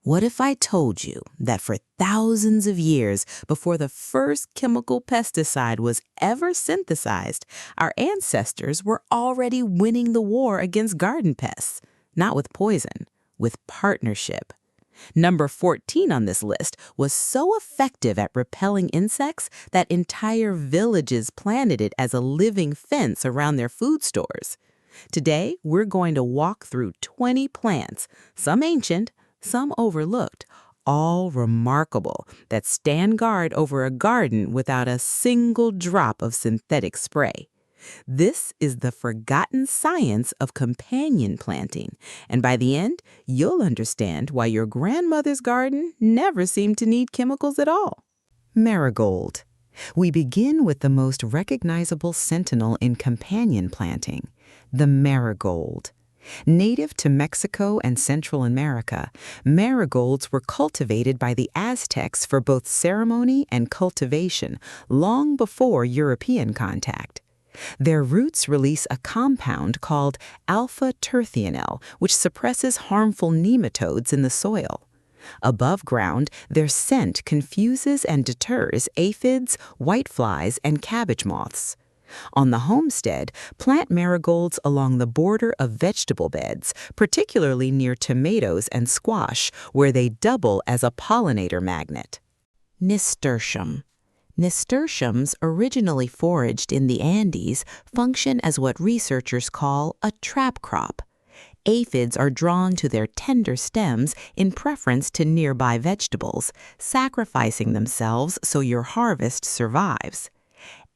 What if I told you that for thousands of years before the first chemical pesticide was ever synthesized, our ancestors were already winning the war against garden pests, not with poison, with partnership? Number 14 on this list was so effective at repelling insects that entire villages planted it as a living fence around their food stores. Today, we're going to walk through 20 plants, some ancient, some overlooked, all remarkable, that stand guard over a garden without a single drop of synthetic spray. This is the forgotten science of companion planting, and by the end, you'll understand why your grandmother's garden never seemed to need chemicals at all. Marigold. We begin with the most recognizable sentinel in companion planting, the marigold. Native to Mexico and Central America, marigolds were cultivated by the Aztecs for both ceremony and cultivation long before European contact. Their roots release a compound called alpha-terthionyl, which suppresses harmful nematodes in the soil. Above ground, their scent confuses and deters aphids, whiteflies, and cabbage moths. On the homestead, plant marigolds along the border of vegetable beds, particularly near tomatoes and squash, where they double as a pollinator magnet. Nasturtium. Nasturtiums, originally foraged in the Andes, function as what researchers call a trap crop. Aphids are drawn to their tender stems in preference to nearby vegetables, sacrificing themselves so your harvest survives.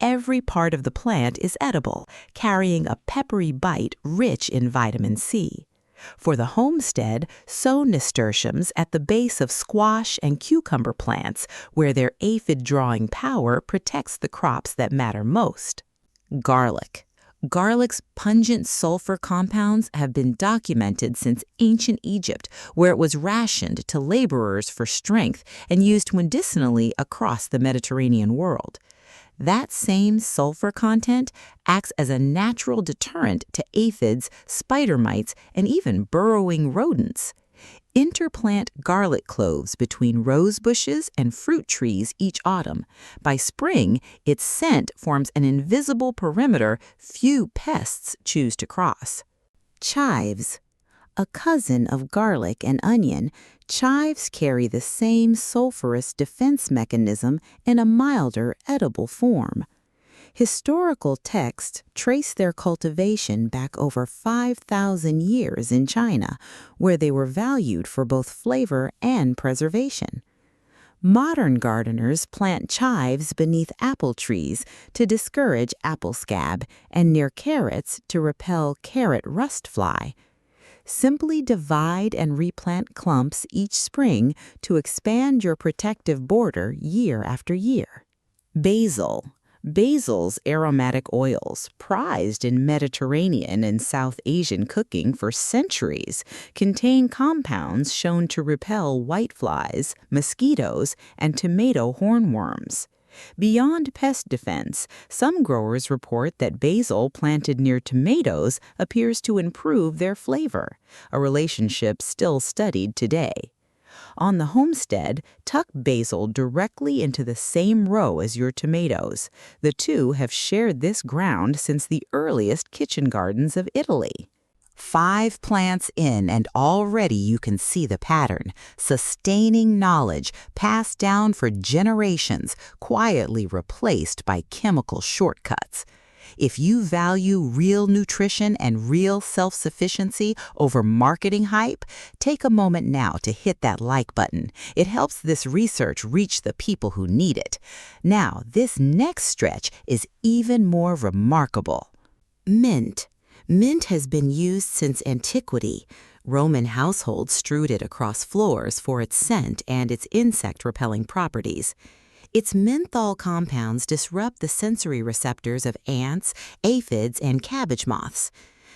Every part of the plant is edible, carrying a peppery bite rich in vitamin C. For the homestead, sow nasturtiums at the base of squash and cucumber plants, where their aphid-drawing power protects the crops that matter most. Garlic. Garlic's pungent sulfur compounds have been documented since ancient Egypt, where it was rationed to laborers for strength and used medicinally across the Mediterranean world. That same sulfur content acts as a natural deterrent to aphids, spider mites, and even burrowing rodents. Interplant garlic cloves between rose bushes and fruit trees each autumn. By spring, its scent forms an invisible perimeter few pests choose to cross. Chives. A cousin of garlic and onion, chives carry the same sulfurous defense mechanism in a milder, edible form. Historical texts trace their cultivation back over 5,000 years in China, where they were valued for both flavor and preservation. Modern gardeners plant chives beneath apple trees to discourage apple scab and near carrots to repel carrot rust fly. Simply divide and replant clumps each spring to expand your protective border year after year. Basil. Basil's aromatic oils, prized in Mediterranean and South Asian cooking for centuries, contain compounds shown to repel whiteflies, mosquitoes, and tomato hornworms. Beyond pest defense, some growers report that basil planted near tomatoes appears to improve their flavor, a relationship still studied today. On the homestead, tuck basil directly into the same row as your tomatoes. The two have shared this ground since the earliest kitchen gardens of Italy. 5 plants in, and already you can see the pattern. Sustaining knowledge passed down for generations, quietly replaced by chemical shortcuts. If you value real nutrition and real self-sufficiency over marketing hype, take a moment now to hit that like button. It helps this research reach the people who need it. Now, this next stretch is even more remarkable. Mint. Mint has been used since antiquity. Roman households strewed it across floors for its scent and its insect-repelling properties. Its menthol compounds disrupt the sensory receptors of ants, aphids, and cabbage moths.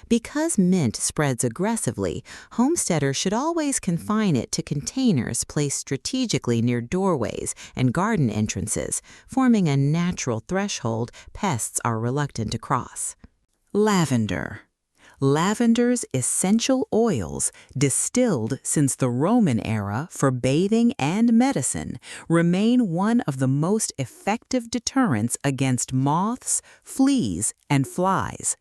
Because mint spreads aggressively, homesteaders should always confine it to containers placed strategically near doorways and garden entrances, forming a natural threshold pests are reluctant to cross. Lavender. Lavender's essential oils, distilled since the Roman era for bathing and medicine, remain one of the most effective deterrents against moths, fleas, and flies.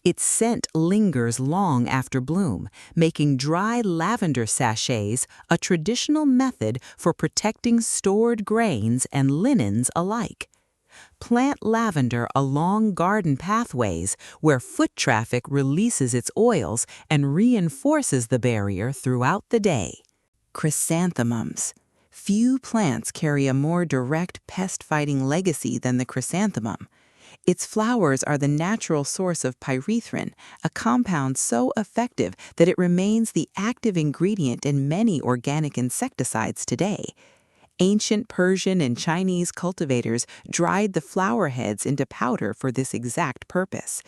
Its scent lingers long after bloom, making dry lavender sachets a traditional method for protecting stored grains and linens alike. Plant lavender along garden pathways where foot traffic releases its oils and reinforces the barrier throughout the day. Chrysanthemums. Few plants carry a more direct pest-fighting legacy than the chrysanthemum. Its flowers are the natural source of pyrethrin, a compound so effective that it remains the active ingredient in many organic insecticides today. Ancient Persian and Chinese cultivators dried the flower heads into powder for this exact purpose.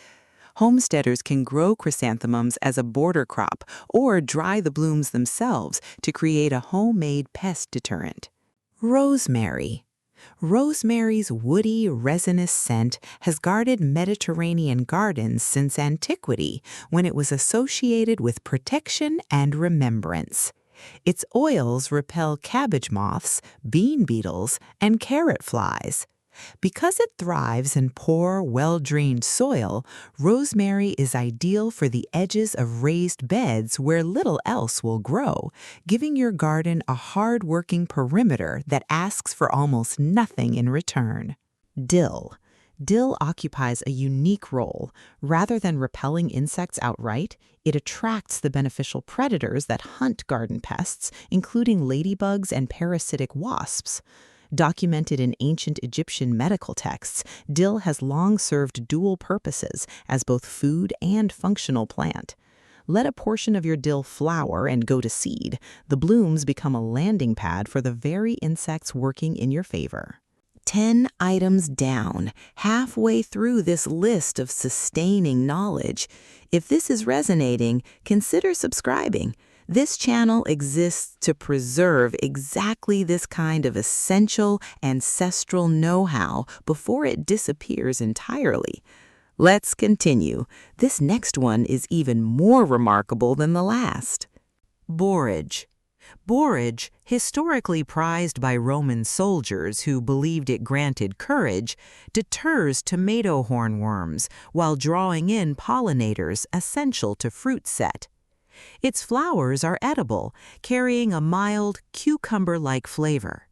Homesteaders can grow chrysanthemums as a border crop or dry the blooms themselves to create a homemade pest deterrent. Rosemary. Rosemary's woody, resinous scent has guarded Mediterranean gardens since antiquity, when it was associated with protection and remembrance. Its oils repel cabbage moths, bean beetles, and carrot flies. Because it thrives in poor, well-drained soil, rosemary is ideal for the edges of raised beds where little else will grow, giving your garden a hard-working perimeter that asks for almost nothing in return. Dill. Dill occupies a unique role. Rather than repelling insects outright, it attracts the beneficial predators that hunt garden pests, including ladybugs and parasitic wasps. Documented in ancient Egyptian medical texts, dill has long served dual purposes as both food and functional plant. Let a portion of your dill flower and go to seed. The blooms become a landing pad for the very insects working in your favor. 10 items down, halfway through this list of sustaining knowledge. If this is resonating, consider subscribing. This channel exists to preserve exactly this kind of essential ancestral know-how before it disappears entirely. Let's continue. This next one is even more remarkable than the last. Borage. Borage, historically prized by Roman soldiers who believed it granted courage, deters tomato hornworms while drawing in pollinators essential to fruit set. Its flowers are edible, carrying a mild, cucumber-like flavor.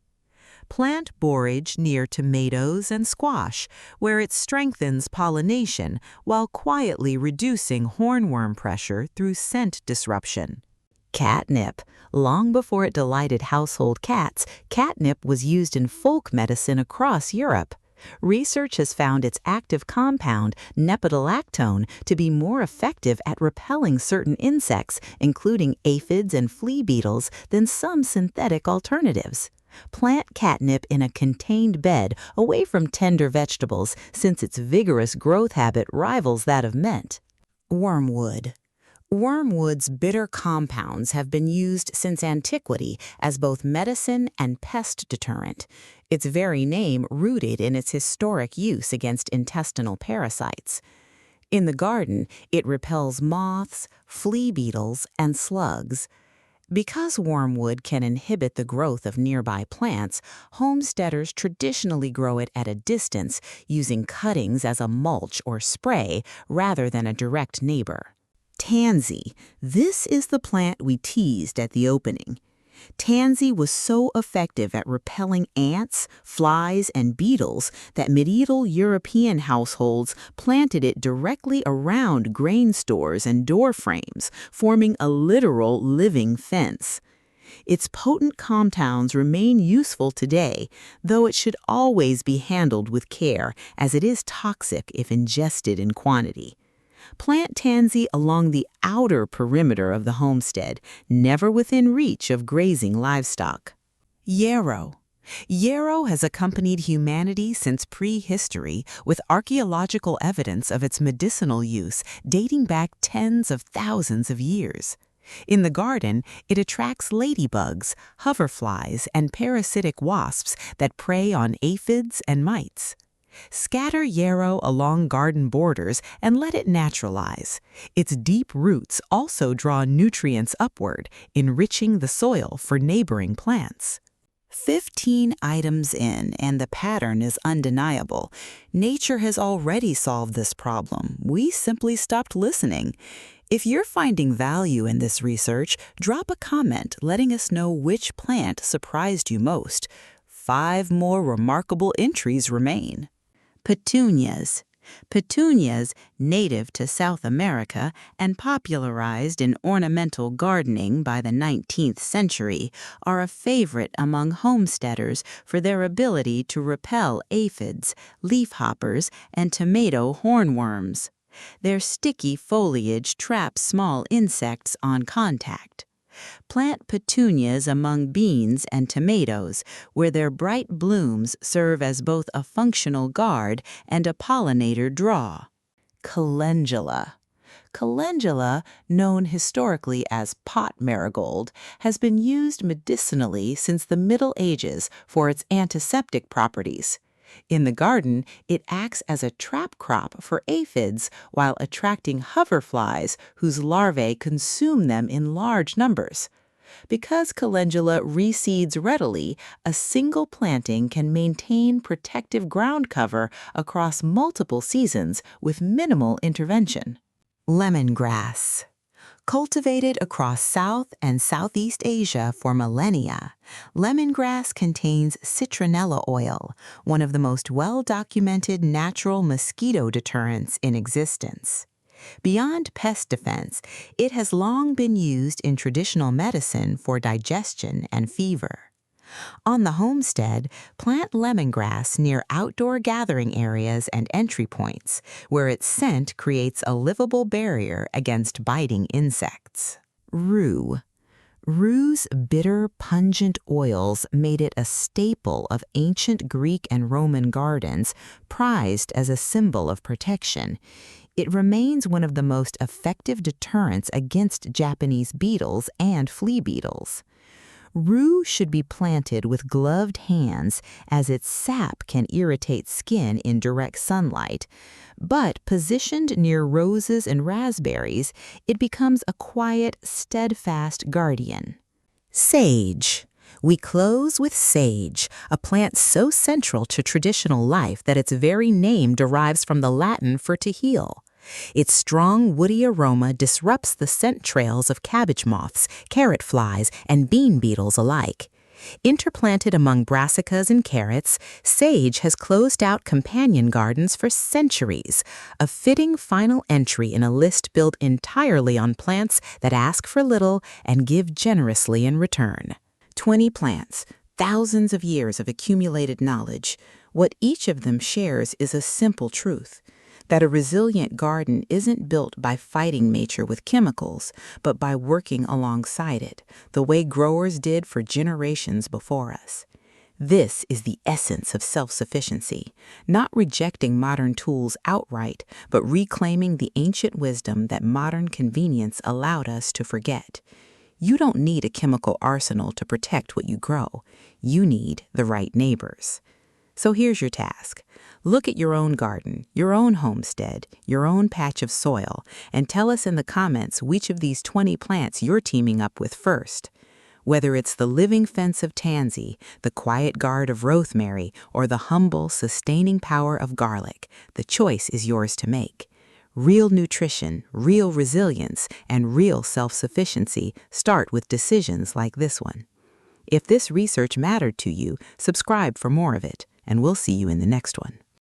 Plant borage near tomatoes and squash, where it strengthens pollination while quietly reducing hornworm pressure through scent disruption. Catnip. Long before it delighted household cats, catnip was used in folk medicine across Europe. Research has found its active compound, nepentolactone, to be more effective at repelling certain insects, including aphids and flea beetles, than some synthetic alternatives. Plant catnip in a contained bed away from tender vegetables, since its vigorous growth habit rivals that of mint. Wormwood. Wormwood's bitter compounds have been used since antiquity as both medicine and pest deterrent, its very name rooted in its historic use against intestinal parasites. In the garden, it repels moths, flea beetles, and slugs. Because wormwood can inhibit the growth of nearby plants, homesteaders traditionally grow it at a distance, using cuttings as a mulch or spray rather than a direct neighbor. Tansy. This is the plant we teased at the opening. Tansy was so effective at repelling ants, flies, and beetles that medieval European households planted it directly around grain stores and door frames, forming a literal living fence. Its potent compounds remain useful today, though it should always be handled with care, as it is toxic if ingested in quantity. Plant tansy along the outer perimeter of the homestead, never within reach of grazing livestock. Yarrow. Yarrow has accompanied humanity since prehistory, with archaeological evidence of its medicinal use dating back tens of thousands of years. In the garden, it attracts ladybugs, hoverflies, and parasitic wasps that prey on aphids and mites. Scatter yarrow along garden borders and let it naturalize. Its deep roots also draw nutrients upward, enriching the soil for neighboring plants. 15 items in, and the pattern is undeniable. Nature has already solved this problem. We simply stopped listening. If you're finding value in this research, drop a comment letting us know which plant surprised you most. 5 more remarkable entries remain. Petunias. Petunias, native to South America and popularized in ornamental gardening by the 19th century, are a favorite among homesteaders for their ability to repel aphids, leafhoppers, and tomato hornworms. Their sticky foliage traps small insects on contact. Plant petunias among beans and tomatoes, where their bright blooms serve as both a functional guard and a pollinator draw. Calendula. Calendula, known historically as pot marigold, has been used medicinally since the Middle Ages for its antiseptic properties. In the garden, it acts as a trap crop for aphids while attracting hoverflies whose larvae consume them in large numbers. Because calendula reseeds readily, a single planting can maintain protective ground cover across multiple seasons with minimal intervention. Lemongrass. Cultivated across South and Southeast Asia for millennia, lemongrass contains citronella oil, one of the most well-documented natural mosquito deterrents in existence. Beyond pest defense, it has long been used in traditional medicine for digestion and fever. On the homestead, plant lemongrass near outdoor gathering areas and entry points, where its scent creates a livable barrier against biting insects. Rue. Rue's bitter, pungent oils made it a staple of ancient Greek and Roman gardens, prized as a symbol of protection. It remains one of the most effective deterrents against Japanese beetles and flea beetles. Rue should be planted with gloved hands as its sap can irritate skin in direct sunlight, but positioned near roses and raspberries, it becomes a quiet, steadfast guardian. Sage. We close with sage, a plant so central to traditional life that its very name derives from the Latin for to heal. Its strong, woody aroma disrupts the scent trails of cabbage moths, carrot flies, and bean beetles alike. Interplanted among brassicas and carrots, sage has closed out companion gardens for centuries, a fitting final entry in a list built entirely on plants that ask for little and give generously in return. 20 plants, thousands of years of accumulated knowledge. What each of them shares is a simple truth: that a resilient garden isn't built by fighting nature with chemicals, but by working alongside it, the way growers did for generations before us. This is the essence of self-sufficiency, not rejecting modern tools outright, but reclaiming the ancient wisdom that modern convenience allowed us to forget. You don't need a chemical arsenal to protect what you grow. You need the right neighbors. So here's your task. Look at your own garden, your own homestead, your own patch of soil, and tell us in the comments which of these 20 plants you're teaming up with first. Whether it's the living fence of tansy, the quiet guard of rosemary, or the humble, sustaining power of garlic, the choice is yours to make. Real nutrition, real resilience, and real self-sufficiency start with decisions like this one. If this research mattered to you, subscribe for more of it, and we'll see you in the next one.